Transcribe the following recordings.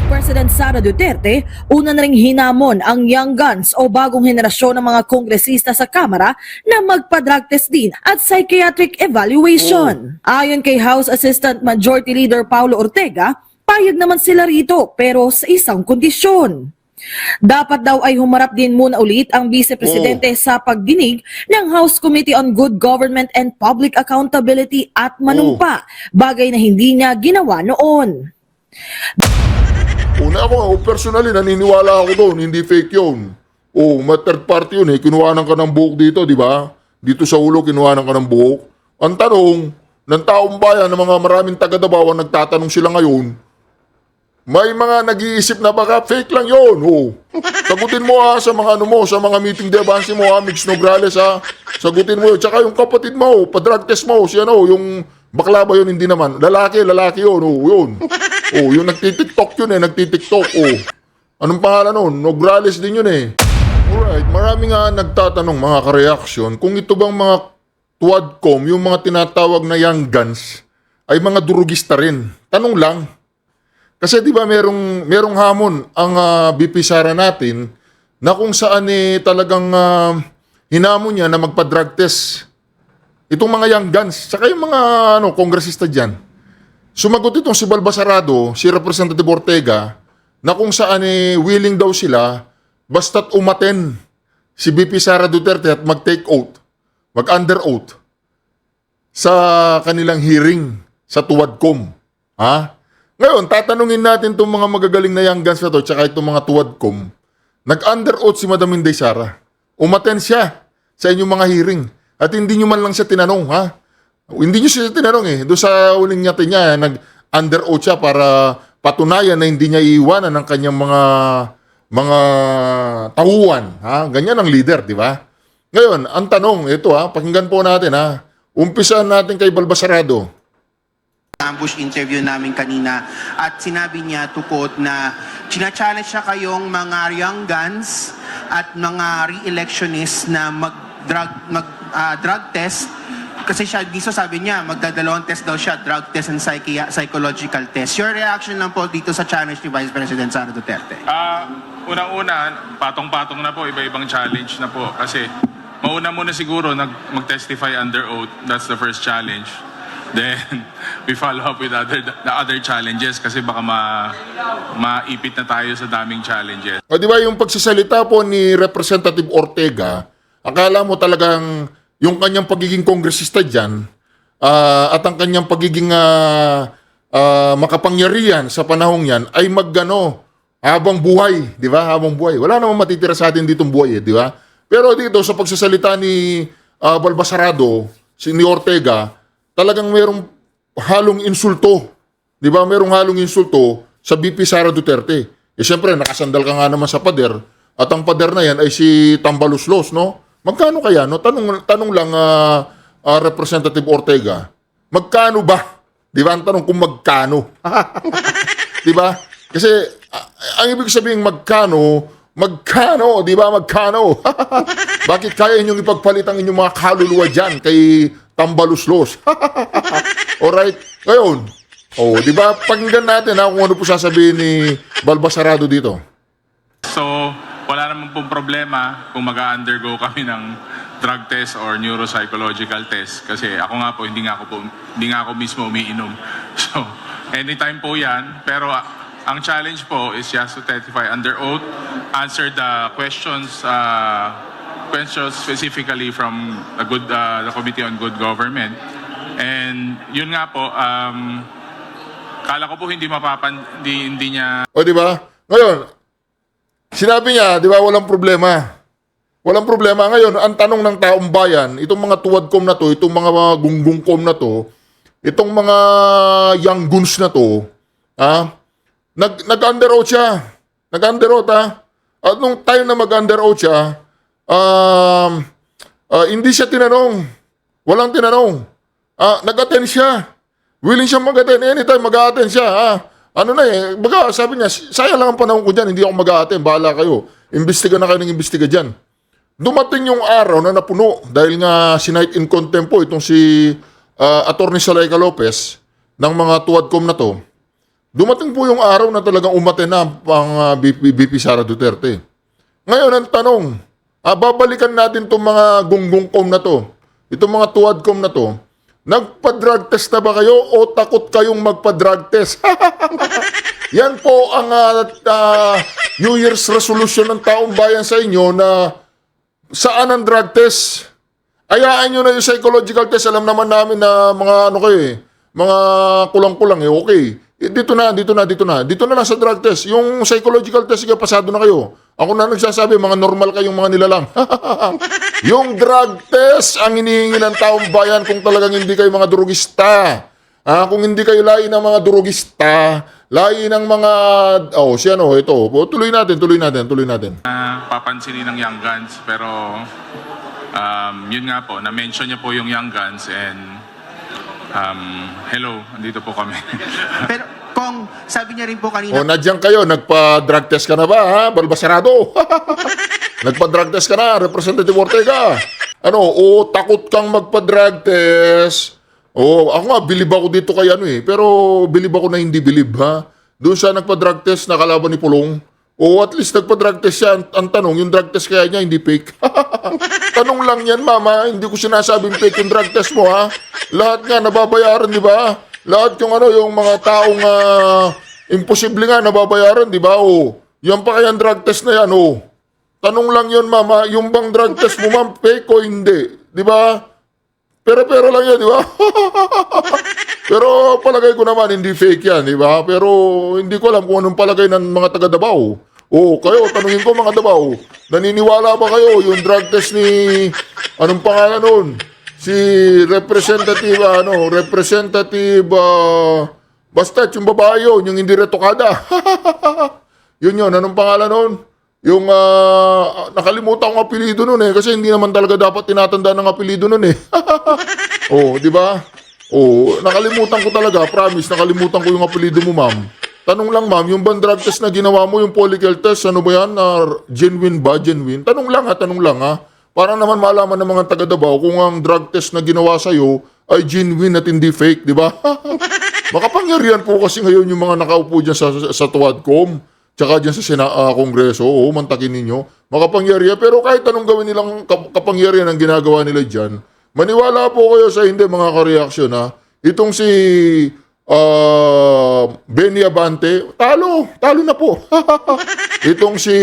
President Sara Duterte, una na ring hinamon ang young guns o bagong henerasyon ng mga kongresista sa Kamara na magpa-drug test din at psychiatric evaluation. Ayon kay House Assistant Majority Leader Paulo Ortega, payag naman sila rito pero sa isang kondisyon. Dapat daw ay humarap din muna ulit ang Vice Presidente sa pagdinig ng House Committee on Good Government and Public Accountability at manumpa, bagay na hindi niya ginawa noon. Una ako, personally, naniniwala ako doon, hindi fake yun. Third party yun eh, kinuhanan ka ng buhok dito, di ba? Dito sa ulo, kinuhanan ka ng buhok. Ang tanong, ng taong bayan, ng mga maraming taga-Davao, nagtatanong sila ngayon, may mga nag-iisip na baka fake lang yun. Sagutin mo sa mga sa mga meeting de avance mo Mix Nograles Sagutin mo yun. Tsaka yung kapatid mo, pa-drug test mo, yung bakla ba yun, hindi naman. Lalaki yun, yun. Yung nagtitiktok yun nagtitiktok. Anong pangalan nun? Nograles din yun Alright, marami nga nagtatanong mga ka-reaction kung ito bang mga tuwadcom, yung mga tinatawag na young guns, ay mga durugista rin. Tanong lang. Kasi di ba merong hamon ang BP Sara natin na kung saan talagang hinamon niya na magpa-drug test. Itong mga young guns, saka yung mga kongresista dyan. Sumagot itong si Balbasarado, si Representative Ortega, na kung saan willing daw sila basta't umaten si BP Sara Duterte at mag-take oath, mag-under oath sa kanilang hearing sa Tuwadcom. Ngayon, tatanungin natin itong mga magagaling na young guns na to, tsaka itong mga Tuwadcom. Nag-under oath si Madam Inday Sara. Umaten siya sa inyong mga hearing. At hindi nyo man lang siya tinanong, Hindi nyo siya tinanong Doon sa huling natin niya, nag-under oath siya para patunayan na hindi niya iiwanan ng kanyang mga tauhan. Ganyan ang leader, di ba? Ngayon, ang tanong, ito pakinggan po natin Umpisahan natin kay Balbasarado. Ambush interview namin kanina at sinabi niya to quote na china-challenge siya kayong mga young guns at mga re-electionists na drug test kasi siya dito sabi niya magdadalawang test daw siya, drug test and psychological test. Your reaction lang po dito sa challenge ni Vice President Sara Duterte? Unang-una, patong-patong na po, iba-ibang challenge na po kasi mauna muna siguro mag-testify under oath. That's the first challenge. Then, we follow up with the other challenges kasi baka maipit na tayo sa daming challenges. Di ba yung pagsasalita po ni Representative Ortega, akala mo talagang yung kanyang pagiging kongresista dyan at ang kanyang pagiging makapangyarihan sa panahong yan ay habang buhay, di ba? Habang buhay. Wala namang matitira sa atin ditong buhay, di ba? Pero dito sa pagsasalita ni Balbasarado, ni Ortega, talagang merong halong insulto. Di ba? Merong halong insulto sa BP Sara Duterte. Siyempre, nakasandal ka nga naman sa pader. At ang pader na yan ay si Tambaluslos, no? Magkano kaya, no? Tanong lang, Representative Ortega. Magkano ba? Di ba? Ang tanong kung magkano. Di ba? Kasi, ang ibig sabihin magkano, di ba? Magkano? Bakit kaya inyong ipagpalit ang inyong mga kaluluwa dyan kay Tambaluslos? Alright? Ngayon, di ba? Pakinggan natin kung ano po sasabihin ni Balbasarado dito. So, wala naman pong problema kung mag-undergo kami ng drug test or neuropsychological test kasi ako nga po, hindi nga ako mismo umiinom. So, anytime po yan. Pero ang challenge po is just to testify under oath, answer the questions specifically from the Committee on Good Government. And yun nga po, kala ko po hindi niya... Di ba? Ngayon, sinabi niya, di ba, walang problema. Walang problema. Ngayon, ang tanong ng taong bayan, itong mga tuwadcom na to, itong mga gunggungkom na to, itong mga young guns na to, nag-under oath siya. Nag-under oath, At nung time na mag-under oath siya, hindi siya tinanong. Walang tinanong. Nag-attend siya. Willing siya mag-attend. Anytime mag-attend siya. Baga sabi niya, sayang lang ang panahon ko dyan, hindi ako mag-attend. Bahala kayo. Imbestiga na kayo ng imbestiga dyan. Dumating yung araw na napuno dahil nga sinight in contempt po itong si Attorney Salaika Lopez ng mga tuwadcom na to. Dumating po yung araw na talagang umate na ang BP Sara Duterte. Ngayon, ang tanong, babalikan natin itong mga gunggongkom na to, itong mga tuwadkom na to, nagpa-drug test na ba kayo o takot kayong magpa-drug test? Yan po ang New Year's resolution ng taong bayan sa inyo na saan ang drug test? Ayaan nyo na yung psychological test. Alam naman namin na mga ano kayo mga kulang-kulang okay. Dito na lang sa drug test. Yung psychological test, pasado na kayo. Ako na nagsasabi, mga normal kayong mga nilalang. Yung drug test ang hinihingi ng taong bayan kung talagang hindi kayo mga durugista. Kung hindi kayo lahi ng mga durugista, lahi ng mga... ito. Tuloy natin. Papansinin ng Young Guns, pero yun nga po, na-mention niya po yung Young Guns and hello, andito po kami. Pero Kong, sabi niya rin po kanina, Nadyan kayo, nagpa-drug test ka na ba, ha? Balbasarado? Nagpa-drug test ka na, Representative Ortega. Takot kang magpa-drug test. Ako nga, bilib ako dito kay pero bilib ako na hindi bilib, ha? Doon siya nagpa-drug test na kalaban ni Pulong. At least nagpa-drug test siya. Ang tanong, yung drug test kaya niya, hindi fake. Tanong lang yan, mama. Hindi ko sinasabing fake yung drug test mo, ha? Lahat nga, nababayaran, di ba? Lahat yung mga taong imposible nga, nababayaran, di ba? Yan pa kaya drug test na yan, Tanong lang yun, mama. Yung bang drug test mo, ma'am, fake o hindi? Di ba? Pero lang yan, di ba? Pero palagay ko naman, hindi fake yan, di ba? Pero hindi ko alam kung anong palagay ng mga taga Davao. Kayo, tanungin ko mga Davao, naniniwala ba kayo yung drug test ni, anong pangalan nun? Si Representative, basta yung babae yun, yung hindi retokada. yun, anong pangalan nun? Yung, nakalimutan ko ang apelido nun kasi hindi naman talaga dapat tinatanda ng apelido nun di ba? Nakalimutan ko talaga, promise, nakalimutan ko yung apelido mo, ma'am. Tanong lang, ma'am, yung bang drug test na ginawa mo, yung follicle test, ano ba yan? Genuine ba? Genuine? Tanong lang, ha? Para naman malaman ng mga taga Davao kung ang drug test na ginawa sa'yo ay genuine at hindi fake, di ba? Makapangyarihan po kasi ngayon yung mga nakaupo dyan sa Tuwadcom, tsaka dyan sa Kongreso, mantakin ninyo. Makapangyarihan, pero kahit anong gawin nilang kapangyarihan ang ginagawa nila dyan, maniwala po kayo sa hindi mga kareaksyon, ha? Itong si Benny Abante, talo na po. Itong si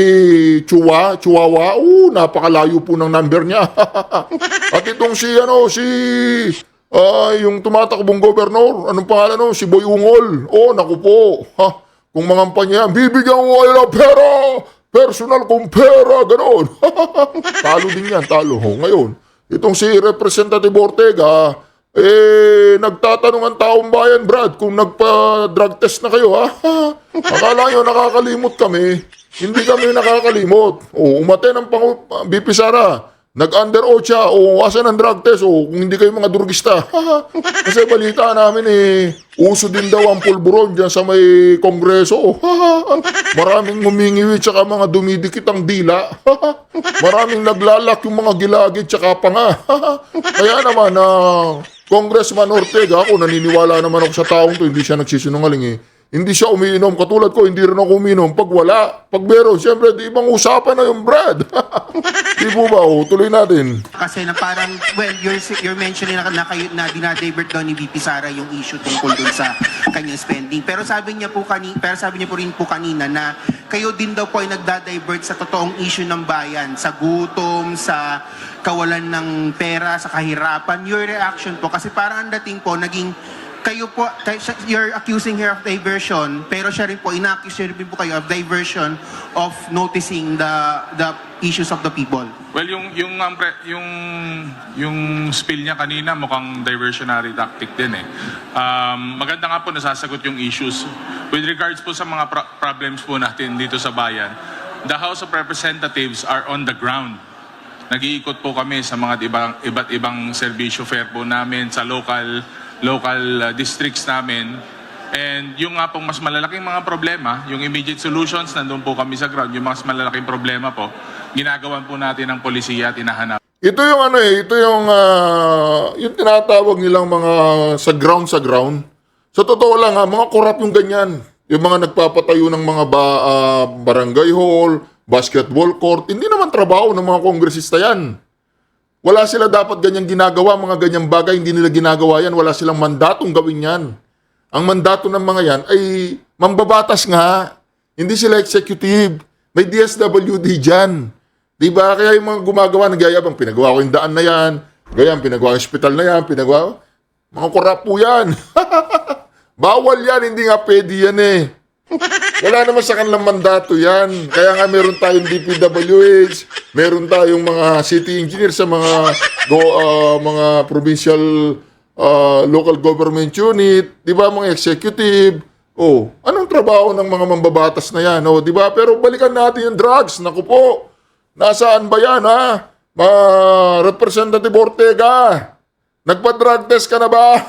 Chihuahua, napakalayo po ng number niya. At itong yung tumatakbong gobernador, anong pangalan si Boy Ungol. Naku po. Kung mangampan niya, bibigyan ko kayo ng pera, personal kong pera, gano'n. Talo din yan, talo. Ngayon, itong si Representative Ortega, nagtatanong ang taong bayan, Brad, kung nagpa-drug test na kayo, ha? Akala nyo nakakalimot kami. Hindi kami nakakalimot. Umate ng BP Sara. Nag-under oath siya. Asan ang drug test? Kung hindi kayo mga durugista. Kasi balita namin uso din daw ang pulburon dyan sa may kongreso. Maraming humingiwi tsaka mga dumidikit ang dila. Maraming naglalak yung mga gilagid tsaka panga. Kaya naman, Congressman Ortega, ako naniniwala naman ako sa taong to, hindi siya nagsisinungaling Hindi siya umiinom. Katulad ko, hindi rin ako umiinom. Pag wala, pag meron, siyempre, di ibang usapan na yung Brad. Di po ba? Tuloy natin. kasi na parang, you're mentioning na dinadivert daw ni VP Sara yung issue tungkol dun sa kanyang spending. Pero sabi niya po rin po kanina na kayo din daw po ay nagda-divert sa totoong issue ng bayan, sa gutom, sa kawalan ng pera, sa kahirapan. Your reaction po, kasi parang ang dating po, you're accusing her of diversion, pero siya rin po, ina-accuse rin po kayo of diversion of noticing the issues of the people. Well, yung spill niya kanina mukhang diversionary tactic din maganda nga po nasasagot yung issues. With regards po sa mga problems po natin dito sa bayan, the House of Representatives are on the ground. Nag-iikot po kami sa mga iba't ibang serbisyo fair po namin sa local districts namin. And yung nga pong mas malalaking mga problema, yung immediate solutions, nandun po kami sa ground. Yung mas malalaking problema po, ginagawan po natin ng polisiya at hinahanap. Ito yung yung tinatawag nilang mga sa ground. Sa totoo lang mga korap yung ganyan. Yung mga nagpapatayo ng mga barangay hall, basketball court, hindi naman trabaho ng mga kongresista yan. Wala sila dapat ganyang ginagawa, mga ganyang bagay, hindi nila ginagawa yan. Wala silang mandatong gawin yan. Ang mandato ng mga yan ay mambabatas nga. Hindi sila executive. May DSWD dyan. Diba? Kaya yung mga gumagawa, nagyayabang, pinagawa ko yung daan na yan, gayang, pinagawa yung hospital na yan, pinagawa, mga korap po yan. Bawal yan, hindi nga pwede yan eh. Wala naman sa kanilang mandato yan. Kaya nga meron tayong DPWH, meron tayong mga city engineer sa mga mga provincial local government unit, 'di ba, mga executive. Oh, anong trabaho ng mga mambabatas na yan? Oh, 'di ba? Pero balikan natin yung drugs. Naku po. Nasaan ba yan, ha? Representative Ortega. Nagpa-drug test ka na ba?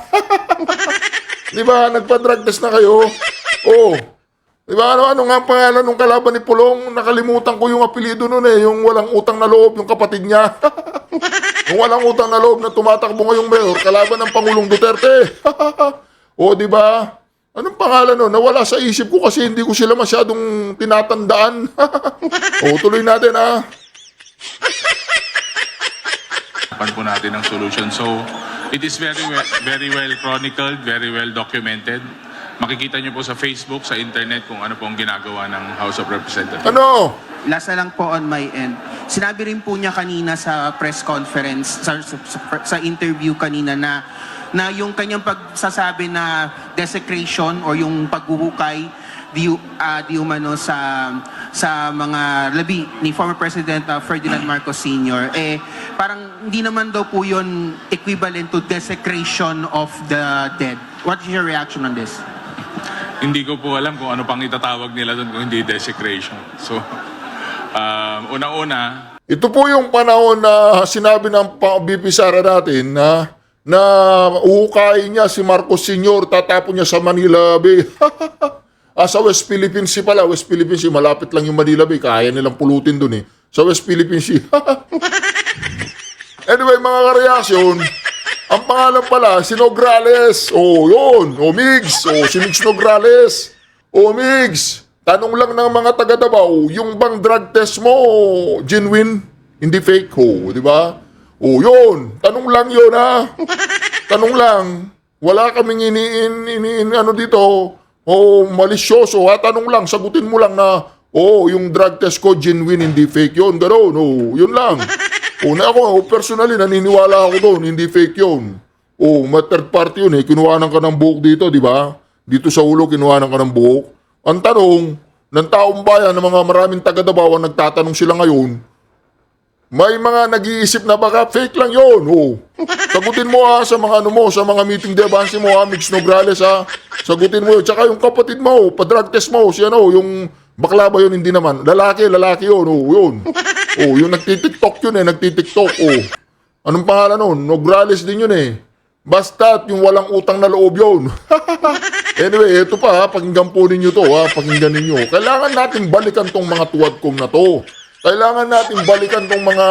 Di ba? Nagpa-drug test na kayo? Oh. Di ba? Ano nga ang pangalan ng kalaban ni Pulong? Nakalimutan ko yung apelido nun eh. Yung walang utang na loob, yung kapatid niya. Yung walang utang na loob na tumatakbo ngayong mayor, kalaban ng Pangulong Duterte. O, di ba? Anong pangalan nun? Nawala sa isip ko kasi hindi ko sila masyadong tinatandaan. O, tuloy natin, ha? Pan po natin ang solution. So, it is very well chronicled, very well documented. Makikita nyo po sa Facebook, sa internet kung ano po ang ginagawa ng House of Representatives. Ano? Last na lang po on my end. Sinabi rin po niya kanina sa press conference, sa interview kanina na yung kanyang pagsasabi na desecration or yung paghuhukay di umano sa mga labi ni former President Ferdinand Marcos Sr. Parang hindi naman daw po yun equivalent to desecration of the dead. What is your reaction on this? Hindi ko po alam kung ano pang itatawag nila doon kung hindi desecration. So, una-una, Ito po yung panahon na sinabi ng VP Sara natin na uhukayin niya si Marcos Sr., tatapon niya sa Manila Bay. Sa West Philippine Sea pala. West Philippine Sea, malapit lang yung Manila Bay. Kaya nilang pulutin dun eh. Sa West Philippine Sea. Anyway, mga kareaksyon, ang pangalan pala, si Nograles. Oh, yun. O, Migs. O, si Migs Nograles. O, Migs. Tanong lang ng mga taga Davao, yung bang drug test mo, genuine, hindi fake ho, di ba? O, yun. Tanong lang yun, ha? Tanong lang. Wala kaming ano dito, malisyoso, ha? Tanong lang, sagutin mo lang na, yung drug test ko, genuine, hindi fake yun. Gano'n, yun lang. Na ako, personally, naniniwala ako doon, hindi fake yun. Third party yun eh, kinuhanan ka ng buhok dito, di ba? Dito sa ulo, kinuhanan ka ng buhok. Ang tanong, ng taong bayan, ng mga maraming taga-Davao, nagtatanong sila ngayon, may mga nag-iisip na baka fake lang yun. Sagutin mo ha, sa mga sa mga meeting de avance mo ha, Mix Nograles ha. Sagutin mo yun. Tsaka yung kapatid mo, pa-drug test mo, si yung bakla ba yun, hindi naman. Lalaki yun, yun. Yung nagtitiktok yun eh, nagtitiktok. Anong pangalan nun? Nograles din yun eh. Basta't yung walang utang na loob yun. Anyway, ito pa ha, pakinggan po ninyo to ha, pakinggan ninyo. Kailangan natin balikan tong mga tuwadkom na to. Kailangan natin balikan tong mga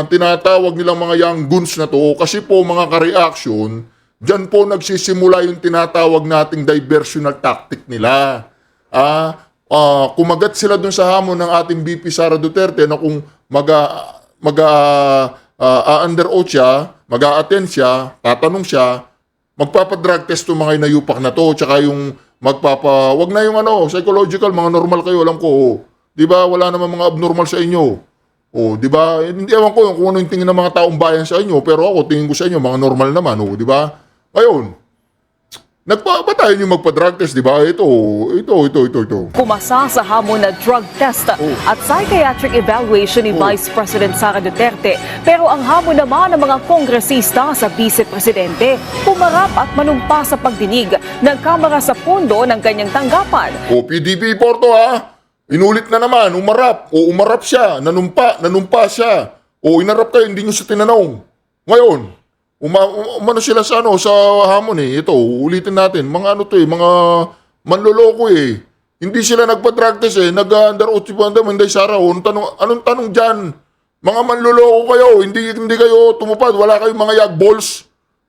tinatawag nilang mga young guns na to. Kasi po mga ka-reaction, dyan po nagsisimula yung tinatawag nating diversional tactic nila. Kumagat sila dun sa hamon ng ating VP Sara Duterte na kung under oath siya, mag-a-attend siya, tatanong siya, magpapadrug test to mga inayupak na to, tsaka yung wag na yung psychological, mga normal kayo, alam ko, di ba, wala naman mga abnormal sa inyo. Di ba, hindi ewan ko kung ano yung tingin ng mga taong bayan sa inyo, pero ako, tingin ko sa inyo, mga normal naman, di ba? Ngayon, nagpapatayan yung magpa-drug test, di ba? Ito. Pumasa sa hamon na drug test at psychiatric evaluation ni Vice President Sara Duterte. Pero ang hamon naman ng mga kongresista sa Vice Presidente, pumarap at manumpa sa pagdinig ng Kamara sa pundo ng kanyang tanggapan. PDP Porto ha, inulit na naman, umarap siya, nanumpa siya. Inarap kayo, hindi nyo siya tinanong. Ngayon, umano sila sa sa hamon eh. Ito, ulitin natin. Mga mga manloloko eh. Hindi sila nagpa-drug test eh. Nag-under oath si Manday Sara. Anong tanong dyan? Mga manloloko kayo. Hindi kayo tumupad. Wala kayong mga yagballs.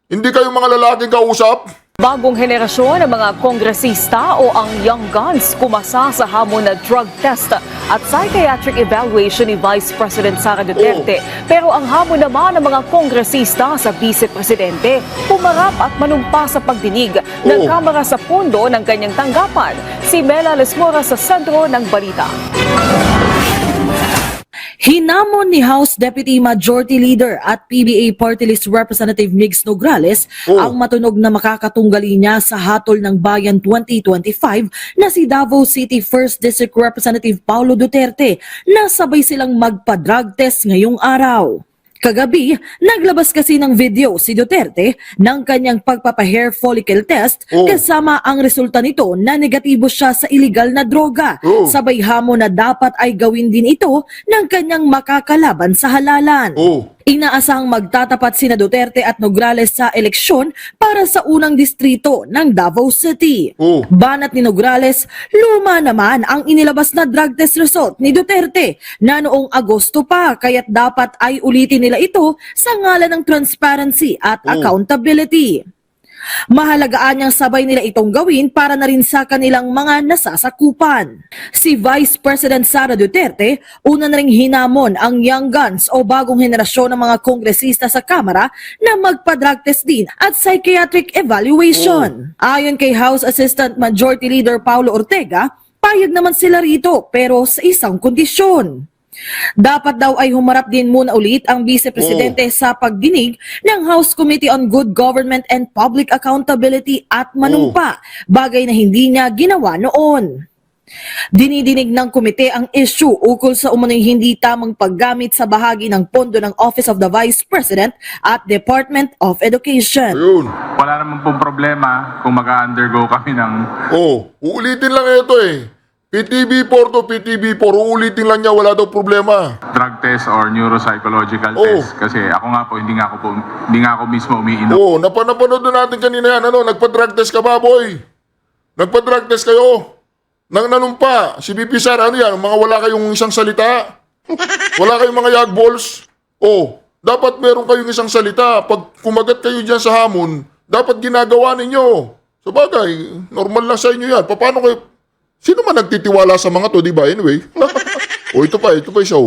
Hindi kayo mga lalaking kausap. Bagong henerasyon ng mga kongresista o ang Young Guns kumasa sa hamon na drug test at psychiatric evaluation ni Vice President Sara Duterte. Pero ang hamon naman ng mga kongresista sa Vice Presidente pumarap at manumpa sa pagdinig ng Kamara sa pondo ng kanyang tanggapan. Si Mela Lesmora sa sentro ng balita. Hinamon ni House Deputy Majority Leader at PBA Party List Representative Migs Nograles ang matunog na makakatunggali niya sa hatol ng Bayan 2025 na si Davao City 1st District Representative Paulo Duterte na sabay silang magpa-drug test ngayong araw. Kagabi, naglabas kasi ng video si Duterte ng kanyang pagpapa-hair follicle test kasama ang resulta nito na negatibo siya sa illegal na droga. Sabay hamon na dapat ay gawin din ito ng kanyang makakalaban sa halalan. Inaasahang magtatapat sina Duterte at Nograles sa eleksyon para sa unang distrito ng Davao City. Banat ni Nograles, luma naman ang inilabas na drug test result ni Duterte na noong Agosto pa, kaya't dapat ay ulitin nila ito sa ngalan ng transparency at accountability. Mahalagaan niyang sabay nila itong gawin para na rin sa kanilang mga nasasakupan. Si Vice President Sara Duterte, una na ring hinamon ang Young Guns o bagong henerasyon ng mga kongresista sa Kamara na magpa-drug test din at psychiatric evaluation. Ayon kay House Assistant Majority Leader Paulo Ortega, payag naman sila rito pero sa isang kondisyon. Dapat daw ay humarap din muna ulit ang Vice Presidente sa pagdinig ng House Committee on Good Government and Public Accountability at manumpa, bagay na hindi niya ginawa noon. Dinidinig ng komite ang issue ukol sa umano'y hindi tamang paggamit sa bahagi ng pondo ng Office of the Vice President at Department of Education. Wala naman pong problema kung mag-undergo kami ng Uulitin lang ito PTB4 to PTB4, uulitin lang niya, wala daw problema. drug test or neuropsychological test. Kasi ako nga po, hindi nga ako mismo umiinom. Napanood na natin kanina yan. Nagpa-drug test ka ba, boy? Nagpa-drug test kayo? Nang nanumpa, si BP Sara, ano yan? Mga wala kayong isang salita? Wala kayong mga yagballs? Dapat meron kayong isang salita. Pag kumagat kayo dyan sa hamon, dapat ginagawa ninyo. So bagay, normal lang sa inyo yan. Paano kayo? Sino man nagtitiwala sa mga to, di ba? Anyway. Ito pa isa.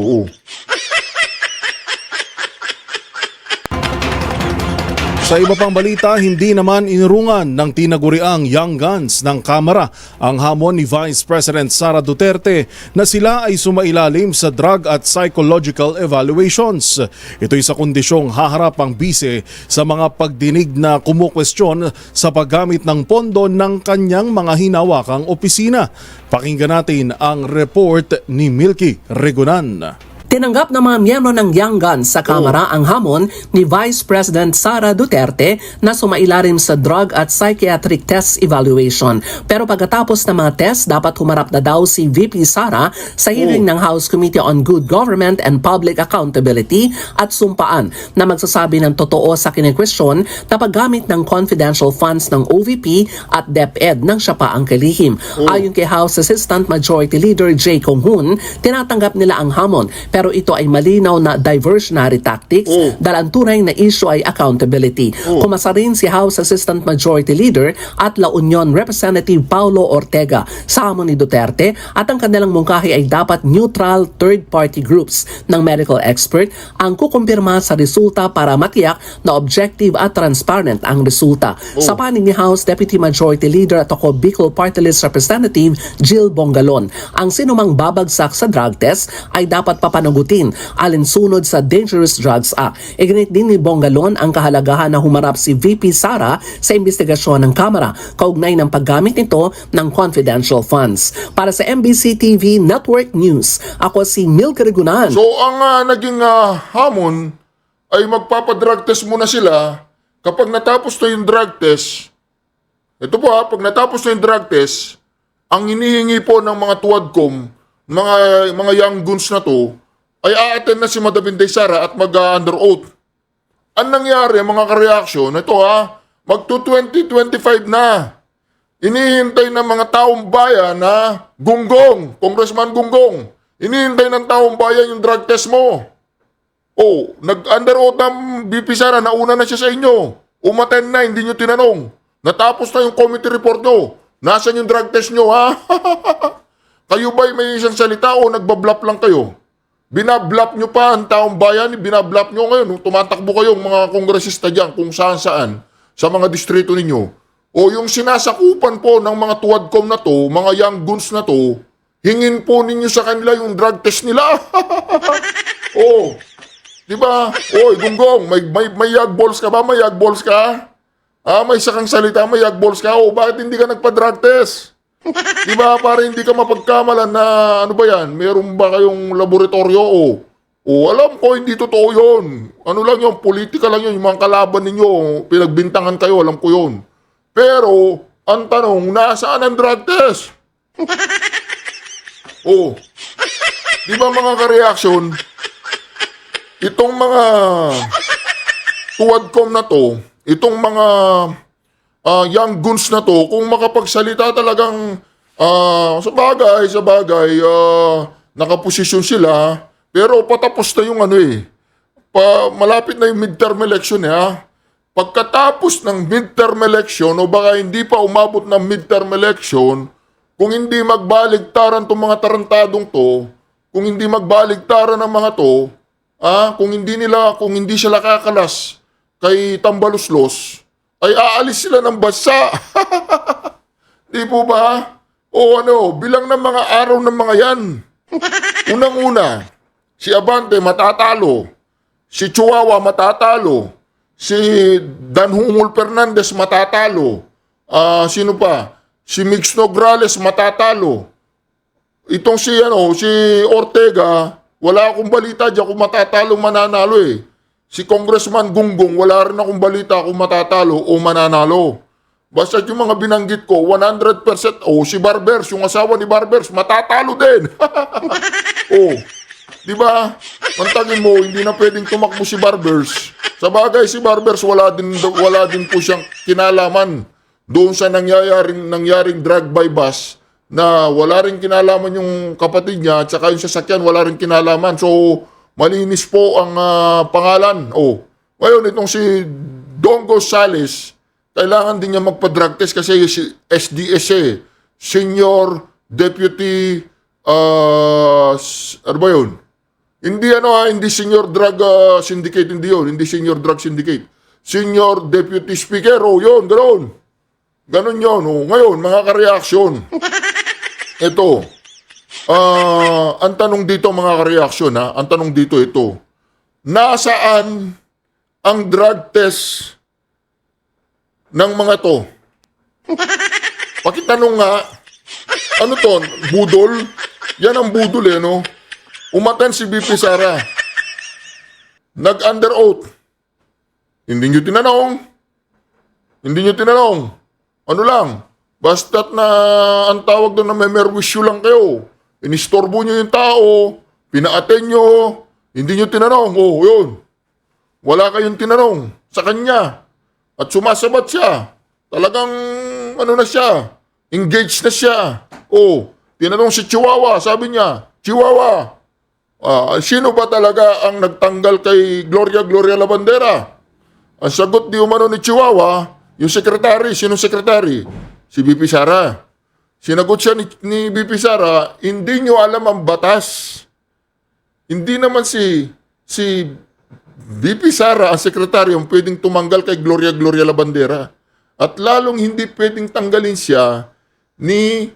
Sa iba pang balita, hindi naman inurungan ng tinaguriang Young Guns ng Kamara ang hamon ni Vice President Sara Duterte na sila ay sumailalim sa drug at psychological evaluations. Ito'y sa kondisyong haharap ang bise sa mga pagdinig na kumukwestiyon sa paggamit ng pondo ng kanyang mga hinawakang opisina. Pakinggan natin ang report ni Milky Regunan. Tinanggap ng mga miyembro ng Young Guns sa Kamara ang hamon ni Vice President Sara Duterte na sumailalim sa drug at psychiatric test evaluation. Pero pagkatapos ng mga test, dapat humarap na daw si VP Sara sa hearing ng House Committee on Good Government and Public Accountability at sumpaan na magsasabi ng totoo sa kinikwestiyon na paggamit ng confidential funds ng OVP at DepEd nang siya pa ang kalihim. Ayon kay House Assistant Majority Leader Jay Conghun, tinatanggap nila ang hamon pero ito ay malinaw na diversionary tactics dahil ang tunay na issue ay accountability. Kumasa rin si House Assistant Majority Leader at La Union Representative Paulo Ortega sa hamon ni Duterte at ang kanilang mungkahi ay dapat neutral third-party groups ng medical expert ang kukumpirma sa resulta para matiyak na objective at transparent ang resulta. Sa panig ni House Deputy Majority Leader at ako Bicol Party List Representative Jill Bongalon, ang sinumang babagsak sa drug test ay dapat papanagutin alinsunod sa Dangerous Drugs Act. Iginit din ni Bongalon ang kahalagahan na humarap si VP Sara sa investigasyon ng Kamara kaugnay ng paggamit nito ng confidential funds. Para sa MBC TV Network News, ako si Milky Regunan. So ang naging hamon ay magpapadrug test muna sila. Kapag natapos na yung drug test, ito po pag natapos na yung drug test, ang hinihingi po ng mga tuwadcom, mga young guns na to, ay a-attend na si Madam Inday Sara at mag-under oath. Ang nangyari, mga ka-reaction, ito mag-2025 na. Inihintay ng mga taong bayan na Gunggong, Congressman Gunggong, inihintay ng taong bayan yung drug test mo. Nag-under oath ng BP Sara, nauna na siya sa inyo. Umaten na, hindi nyo tinanong. Natapos na yung committee report nyo. Nasaan yung drug test nyo, ha? Kayo ba'y may isang salita o nagbablap lang kayo? Binablap nyo pa ang taong bayan, binablap nyo ngayon. Tumatakbo kayong mga kongresista dyan kung saan-saan sa mga distrito ninyo. O yung sinasakupan po ng mga tuwadcom na to, mga young guns na to, hingin po ninyo sa kanila yung drug test nila. Oh, di ba? Oy, Gunggong, may yag balls ka ba? May yag balls ka? May sakang salita, may yag balls ka? O, bakit hindi ka nagpa-drug test? Di ba? Para hindi ka mapagkamalan na, ano ba yan? Meron ba kayong laboratorio? O, alam ko, hindi totoo yun. Ano lang yun? Politika lang yun. Yung mga kalaban ninyo, pinagbintangan kayo, alam ko yun. Pero, ang tanong, nasaan ang drug test? Oh, di ba mga ka-reaction, itong mga tuwadcom na to, itong mga young guns na to, kung makapagsalita talagang sa bagay, nakaposisyon sila, pero patapos na yung malapit na yung midterm election Pagkatapos ng midterm election, o baka hindi pa umabot ng midterm election, kung hindi magbaligtaran itong mga tarantadong to, kung hindi magbaligtaran ng mga to, kung hindi sila kakalas kay Tambaluslos, ay aalis sila ng bansa. Di po ba? O bilang ng mga araw ng mga yan. Unang-una, si Abante matatalo, si Chihuahua matatalo, si Danhumul Fernandez matatalo, sino pa? Si Mix Nograles matatalo. Itong si Ortega, wala akong balita diyan kung matatalo mananalo Si Congressman Gunggong, wala rin akong balita kung matatalo o mananalo. Basta yung mga binanggit ko, 100%. Si Barbers, yung asawa ni Barbers, matatalo din. Di ba? Mantagin mo, hindi na pwedeng tumakbo si Barbers. Sa bagay, si Barbers, wala din po siyang kinalaman doon sa nangyaring drug by bus na wala rin kinalaman yung kapatid niya at saka yung sasakyan wala rin kinalaman. So, malinis po ang pangalan. Ngayon, itong si Don Gonzales, kailangan din niya magpa-drug test kasi si SDSA, Senior Deputy, ano ba yun? Hindi Senior Drug Syndicate, hindi yun. Hindi Senior Drug Syndicate. Senior Deputy Speaker, yun, ganoon. Ganon yun. Ngayon, mga ka-reaction. Ito. Ang tanong dito, mga ka-reaction, ang tanong dito, ito. Nasaan ang drug test ng mga to? Pakitanong nga, ano to? Budol? Yan ang budol Umatan si BP Sara. Nag-under oath. Hindi nyo tinanong. Ano lang? Basta't na ang tawag doon na may merwisyo lang kayo. Inistorbo nyo yung tao. Pinaaten nyo. Hindi nyo tinanong. Yun. Wala kayong tinanong sa kanya. At sumasabat siya. Talagang na siya. Engaged na siya. Tinanong si Chihuahua. Sabi niya, Chihuahua, sino ba talaga ang nagtanggal kay Gloria Labandera? Ang sagot di umano ni Chihuahua, yung sekretary. Sinong sekretary? Si BP Sara. Sinagot siya ni BP Sara, hindi nyo alam ang batas. Hindi naman si BP Sara, ang sekretary, ang pwedeng tumanggal kay Gloria Labandera. At lalong hindi pwedeng tanggalin siya ni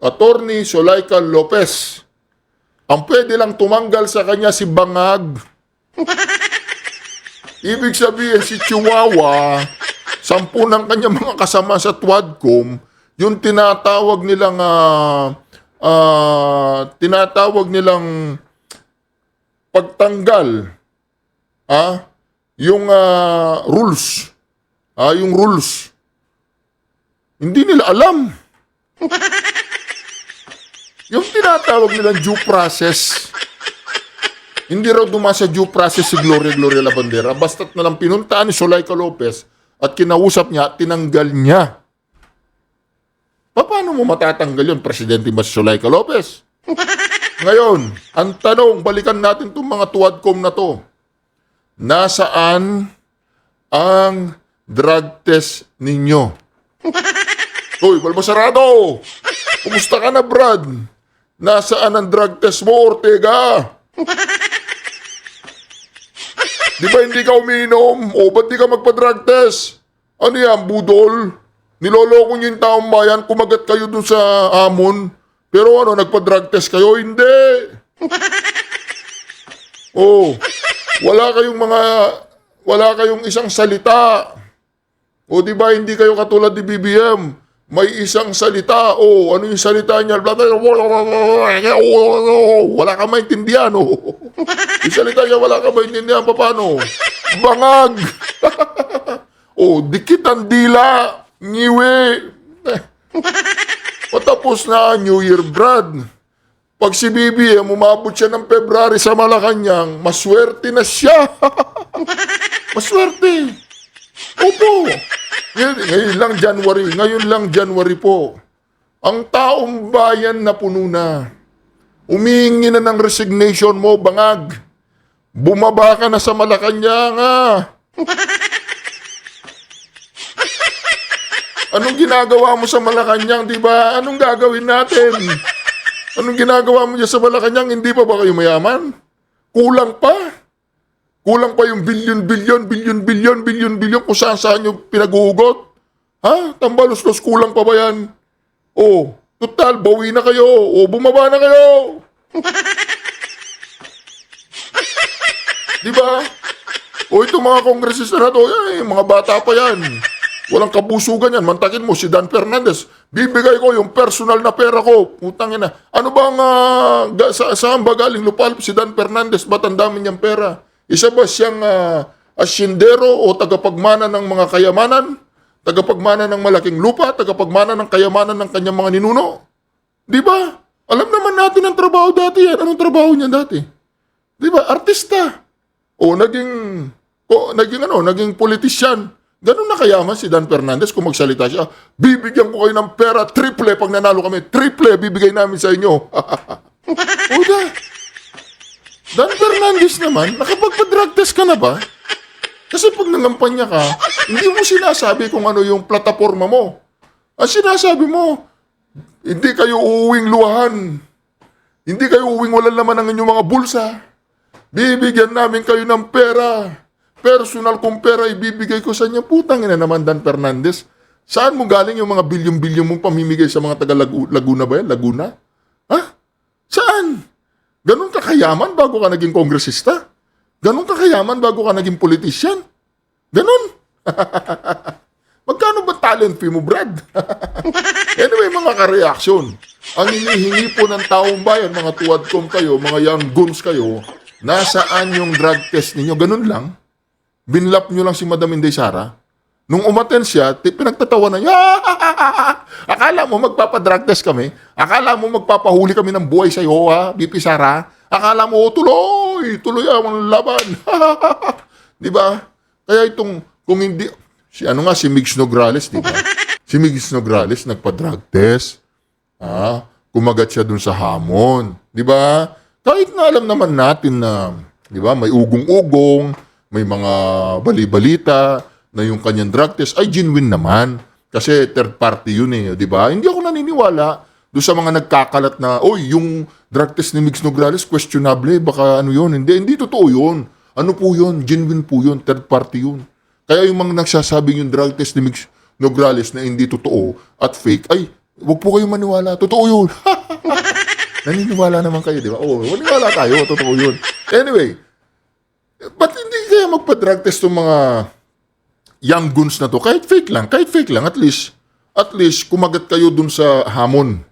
Attorney Zulaika Lopez. Ang pwede lang tumanggal sa kanya si Bangag. Ibig sabihin si Chihuahua, 10 ng kanyang mga kasama sa Tuadcom, yung tinatawag nilang pagtanggal yung rules. Yung rules. Hindi nila alam. Yung tinatawag nilang due process. Hindi raw dumasa due process si Gloria Labandera. Basta't na lang pinuntaan ni Zulaika Lopez at kinausap niya at tinanggal niya. Paano mo matatanggal yun, Presidente ba si Zulaika Lopez? Ngayon, ang tanong, balikan natin itong mga Tuadcom na to. Nasaan ang drug test ninyo. Hoy, Balbasarado! Kumusta ka na, Brad? Nasaan ang drug test mo, Ortega? Di ba hindi ka umiinom? O, ba't di ka magpa-drug test? Ano yan, budol? Niloloko niyo yung taong bayan, kumagat kayo dun sa hamon. Pero ano, nagpa-drug test kayo? Hindi! Oh, wala kayong isang salita. O di ba hindi kayo katulad ni BBM? May isang salita. O ano yung salita niya? Wala ka maintindihan. Yung salita niya wala ka maintindihan. Paano? Bangag. O dikit ang dila. Ngiwi. Patapos na New Year, Brad. Pag si BBM, umabot siya ng February sa Malacanang, maswerte na siya. Maswerte. Opo. Ngayon lang January po. Ang taong bayan na puno na. Umihingi na ng resignation mo, bangag. Bumaba ka na sa Malacanang, Anong ginagawa mo sa Malacanang, di ba? Anong gagawin natin? Anong ginagawa mo dyan sa Malacanang? Hindi pa ba kayo mayaman? Kulang pa. Kulang pa yung bilyon kung saan nyo pinaguhugot. Ha? Tambalos-los, kulang pa ba yan? O, total, bawi na kayo. O, bumaba na kayo. Di ba? O, itong mga kongresista na to, yan, mga bata pa yan. Walang kabusugan yan. Mantakin mo si Dan Fernandez. Bibigay ko yung personal na pera ko. Putang ina. Ano bang, saan ba galing lupalop si Dan Fernandez? Ba't ang dami niyang pera? Isa ba siyang asyendero o tagapagmana ng mga kayamanan? Tagapagmana ng malaking lupa? Tagapagmana ng kayamanan ng kanyang mga ninuno? Di ba? Alam naman natin ang trabaho dati yan. Anong trabaho niya dati? Di ba? Artista. O naging politisyan. Ganun na kayaman si Dan Fernandez kung magsalita siya. Bibigyan ko kayo ng pera, triple pag nanalo kami. Triple bibigay namin sa inyo. Oda. Dan Fernandez naman, nakapagpa-drug test ka na ba? Kasi pag nangampanya ka, hindi mo sinasabi kung ano yung plataforma mo. Ang sinasabi mo, hindi kayo uuwing luwahan. Hindi kayo uuwing walang laman ng inyong mga bulsa. Bibigyan namin kayo ng pera. Personal kong pera ibibigay ko sa inyo. Putang ina naman, Dan Fernandez. Saan mo galing yung mga bilyon-bilyon mong pamimigay sa mga taga Laguna ba yan? Laguna? Ha? Saan? Ganun ka kayaman bago ka naging kongresista? Ganun ka kayaman bago ka naging politician? Ganun? Magkano ba talent fee mo, Brad? Anyway, mga ka-reaction. Ang hinihingi po ng taong bayan, mga tuwadkom kayo, mga young guns kayo, nasaan yung drug test ninyo? Ganun lang. Binlap nyo lang si Madam Inday Sara. Nung umaten siya, pinagtatawanan niya. Akala mo magpapadrug test kami? Akala mo magpapahuli kami ng buhay sa iyo, BP Sara? Akala mo, tuloy ang laban. Di ba? Kaya itong, kung hindi, si Migs Nograles, di ba? Si Migs Nograles nagpa-drug test. Kumagat siya dun sa hamon. Di ba? Kahit na alam naman natin na, di ba, may ugong-ugong, may mga bali-balita, na yung kanyang drug test ay genuine naman. Kasi third party yun di ba? Hindi ako naniniwala doon sa mga nagkakalat na, yung drug test ni Migs Nograles, questionable, baka ano yun. Hindi totoo yun. Ano po yun? Genuine po yun. Third party yun. Kaya yung mga nagsasabing yung drug test ni Migs Nograles na hindi totoo at fake, ay, wag po kayong maniwala. Totoo yun. Naniniwala naman kayo, di ba? Maniwala tayo. Totoo yun. Anyway, ba't hindi kaya magpa-drug test yung mga young guns na to? Kahit fake lang, at least kumagat kayo dun sa hamon.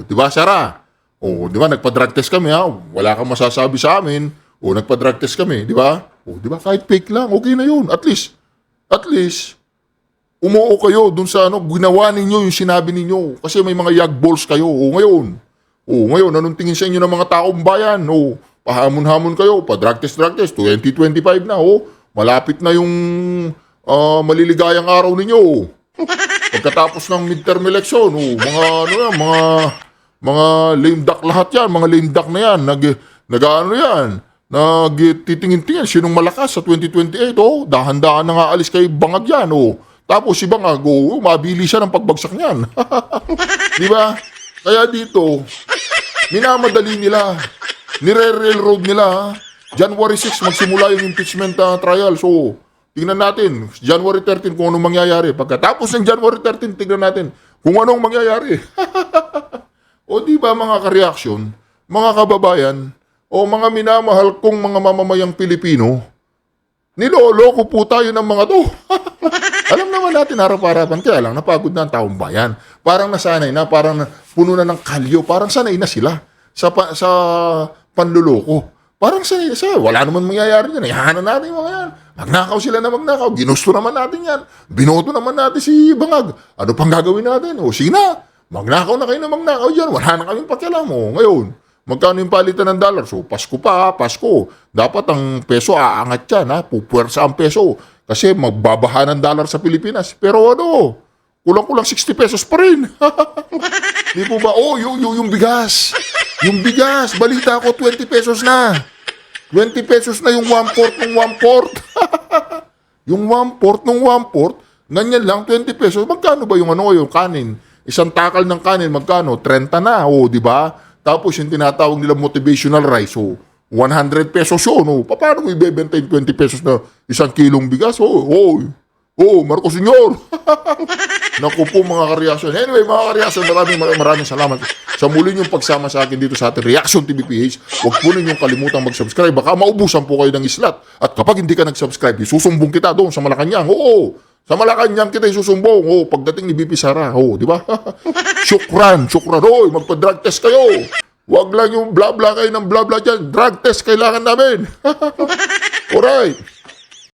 Di ba, Sarah? Di ba, nagpa-drug test kami, wala kang masasabi sa amin. Nagpa-drug test kami, di ba? Di ba, kahit fake lang, okay na yun. At least, umuo kayo dun sa ginawa ninyo yung sinabi ninyo. Kasi may mga yagballs kayo. Ngayon, anong tingin sa inyo ng mga taong bayan? Pahamon-hamon kayo, pa-drug test, 2025 na, malapit na yung maliligayang araw ninyo. Pagkatapos ng midterm election, mga lame duck lahat yan, mga lame duck na yan, titingin-tingin sinong malakas sa 2028. Oh, dahan-dahan na nga alis kay Bangag yan. Oh. Tapos si Bangag, mabili siya ng pagbagsak niyan. Di ba? Kaya dito, minamadali nila. Nire-railroad nila. January 6 magsimula yung impeachment trial. So, tingnan natin, January 13 kung anong mangyayari. Pagkatapos ng January 13, tingnan natin kung anong mangyayari. O di ba mga ka-reaction, mga kababayan, o mga minamahal kong mga mamamayang Pilipino, niloloko po tayo ng mga to. Alam naman natin harap-harapan, kaya lang napagod na ang taong bayan. Parang nasanay na, parang puno na ng kalyo, parang sanay na sila sa panluloko. Parang sanay na sila, wala naman mangyayari dyan, ihahanan natin yung mga yan. Magnakaw sila na magnakaw, ginusto naman natin yan. Binoto naman natin si Bangag. Ano pang gagawin natin? O sige na, magnakaw na kayo na magnakaw dyan, wala na kaming pakialam. O ngayon, magkano yung palitan ng dollar? So, Pasko pa, Pasko. Dapat ang peso aangat yan, ha? Pupuwersa ang peso. Kasi magbabaha ng dollar sa Pilipinas. Pero ano, kulang-kulang 60 pesos pa rin. Di po ba? Oh, yung bigas. Yung bigas, balita ko 20 pesos na. 20 pesos na yung 1/4 ng 1/4. Yung 1/4 ng 1/4, ganyan lang, 20 pesos. Magkano ba yung yung kanin? Isang takal ng kanin, magkano? 30 na, di ba? Tapos yung tinatawag nila motivational rice, 100 pesos yun, Paano mo ibebenta yung 20 pesos na isang kilong bigas? Marcos Sr. Naku po mga kareaksyon. Anyway, mga kareaksyon, maraming salamat sa muli niyong pagsama sa akin dito sa ating Reaction TV PH. Huwag po ninyong kalimutang mag-subscribe. Baka maubusan po kayo ng islat. At kapag hindi ka nag-subscribe, isusumbong kita doon sa Malacanang. Sa Malacanang kita isusumbong. Pagdating ni BP Sara. Di ba? Syukran. Magpa-drug test kayo. Huwag lang yung bla-bla kayo ng bla-bla dyan. Drug test kailangan namin. Alright.